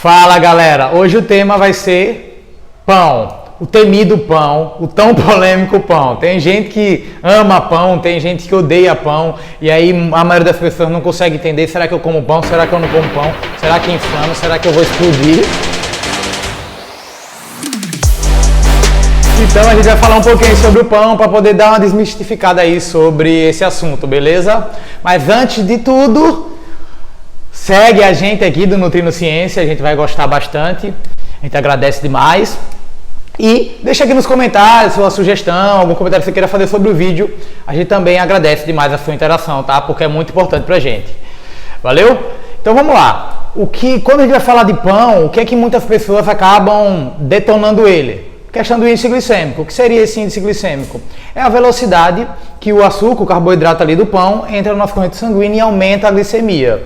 Fala galera, hoje o tema vai ser pão, o temido pão, o tão polêmico pão. Tem gente que ama pão, tem gente que odeia pão, e aí a maioria das pessoas não consegue entender, será que eu como pão, será que eu não como pão, será que inflama, será que eu vou explodir? Então a gente vai falar um pouquinho sobre o pão para poder dar uma desmistificada aí sobre esse assunto, beleza? Mas antes de tudo, segue a gente aqui do Nutrindo Ciência, a gente vai gostar bastante, a gente agradece demais. E deixa aqui nos comentários sua sugestão, algum comentário que você queira fazer sobre o vídeo, a gente também agradece demais a sua interação, tá? Porque é muito importante pra gente. Valeu? Então vamos lá. Quando a gente vai falar de pão, o que é que muitas pessoas acabam detonando ele? Questão do índice glicêmico. O que seria esse índice glicêmico? É a velocidade que o açúcar, o carboidrato ali do pão, entra na nossa corrente sanguínea e aumenta a glicemia.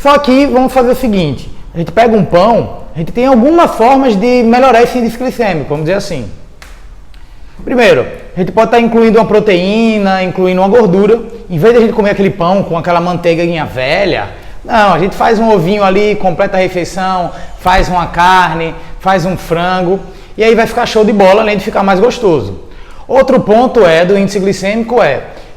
Só que vamos fazer o seguinte, a gente pega um pão, a gente tem algumas formas de melhorar esse índice glicêmico, vamos dizer assim. Primeiro, a gente pode estar incluindo uma proteína, incluindo uma gordura, em vez de a gente comer aquele pão com aquela manteiguinha velha, não, a gente faz um ovinho ali, completa a refeição, faz uma carne, faz um frango, e aí vai ficar show de bola, além de ficar mais gostoso. Outro ponto do índice glicêmico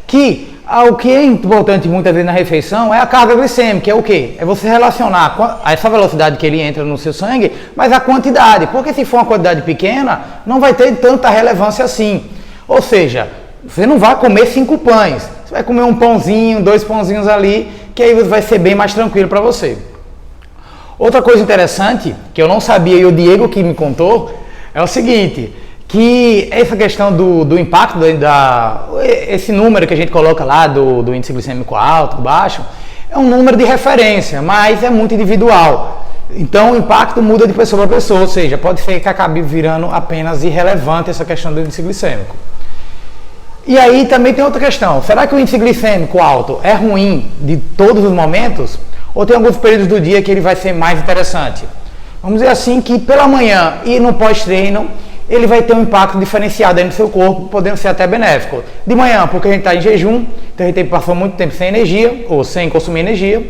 que o que é importante muitas vezes na refeição é a carga glicêmica, é o quê? É você relacionar essa velocidade que ele entra no seu sangue, mas a quantidade, porque se for uma quantidade pequena, não vai ter tanta relevância assim. Ou seja, você não vai comer 5 pães, você vai comer um pãozinho, 2 pãozinhos ali, que aí vai ser bem mais tranquilo para você. Outra coisa interessante, que eu não sabia e o Diego que me contou, é o seguinte, que essa questão do impacto, esse número que a gente coloca lá do índice glicêmico alto, baixo, é um número de referência, mas é muito individual. Então o impacto muda de pessoa para pessoa, ou seja, pode ser que acabe virando apenas irrelevante essa questão do índice glicêmico. E aí também tem outra questão, será que o índice glicêmico alto é ruim de todos os momentos? Ou tem alguns períodos do dia que ele vai ser mais interessante? Vamos dizer assim que pela manhã e no pós-treino, ele vai ter um impacto diferenciado aí no seu corpo, podendo ser até benéfico. De manhã, porque a gente está em jejum, então a gente passou muito tempo sem energia, ou sem consumir energia.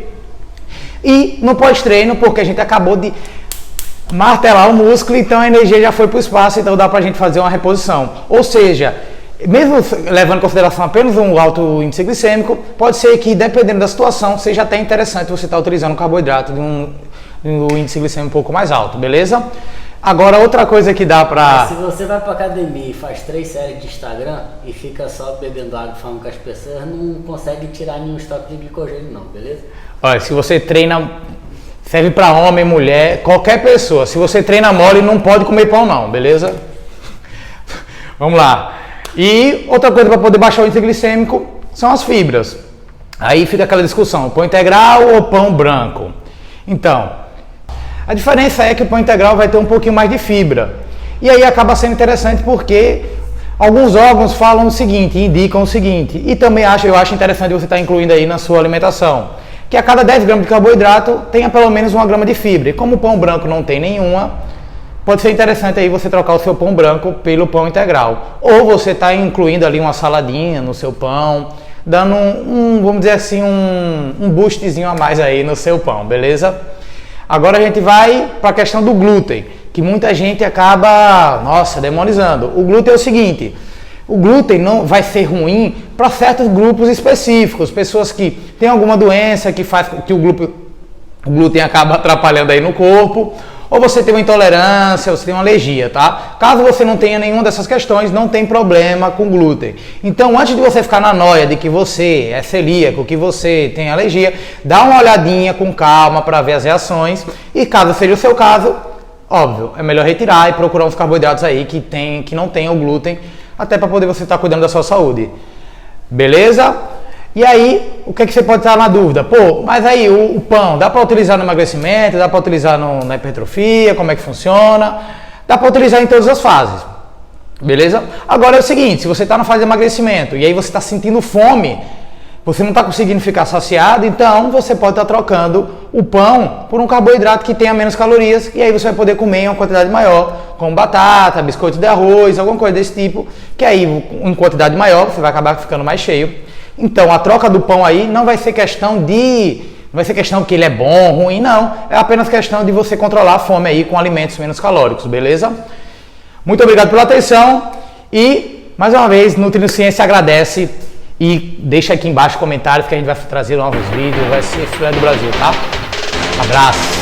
E no pós-treino, porque a gente acabou de martelar o músculo, então a energia já foi para o espaço, então dá para a gente fazer uma reposição. Ou seja, mesmo levando em consideração apenas um alto índice glicêmico, pode ser que, dependendo da situação, seja até interessante você estar utilizando um carboidrato de um índice glicêmico um pouco mais alto, beleza? Agora, outra coisa que dá pra... Se você vai pra academia e faz 3 séries de Instagram e fica só bebendo água falando com as pessoas, não consegue tirar nenhum estoque de glicogênio não, beleza? Olha, se você treina, serve pra homem, mulher, qualquer pessoa. Se você treina mole, não pode comer pão não, beleza? Vamos lá. E outra coisa para poder baixar o índice glicêmico são as fibras. Aí fica aquela discussão, pão integral ou pão branco? Então... a diferença é que o pão integral vai ter um pouquinho mais de fibra. E aí acaba sendo interessante porque alguns órgãos falam o seguinte, indicam o seguinte. E também eu acho interessante você estar incluindo aí na sua alimentação. Que a cada 10 gramas de carboidrato tenha pelo menos 1 grama de fibra. E como o pão branco não tem nenhuma, pode ser interessante aí você trocar o seu pão branco pelo pão integral. Ou você está incluindo ali uma saladinha no seu pão, dando vamos dizer assim, um boostzinho a mais aí no seu pão, beleza? Agora a gente vai para a questão do glúten, que muita gente acaba, demonizando. O glúten é o seguinte, o glúten não vai ser ruim para certos grupos específicos, pessoas que têm alguma doença que faz que o glúten acaba atrapalhando aí no corpo, ou você tem uma intolerância, ou você tem uma alergia, tá? Caso você não tenha nenhuma dessas questões, não tem problema com glúten. Então, antes de você ficar na noia de que você é celíaco, que você tem alergia, dá uma olhadinha com calma para ver as reações. E caso seja o seu caso, óbvio, é melhor retirar e procurar uns carboidratos aí que não tenham glúten, até para poder você estar cuidando da sua saúde. Beleza? E aí, o que você pode estar na dúvida? Pô, mas aí o pão, dá para utilizar no emagrecimento, dá para utilizar na hipertrofia, como é que funciona? Dá para utilizar em todas as fases, beleza? Agora é o seguinte, se você está na fase de emagrecimento e aí você está sentindo fome, você não está conseguindo ficar saciado, então você pode estar trocando o pão por um carboidrato que tenha menos calorias e aí você vai poder comer em uma quantidade maior, como batata, biscoito de arroz, alguma coisa desse tipo, que aí em quantidade maior você vai acabar ficando mais cheio. Então, a troca do pão aí não vai ser questão de Não vai ser questão que ele é bom, ruim, não. É apenas questão de você controlar a fome aí com alimentos menos calóricos, beleza? Muito obrigado pela atenção e, mais uma vez, Nutrinuciência agradece e deixa aqui embaixo comentários que a gente vai trazer novos vídeos, vai ser filé do Brasil, tá? Abraço!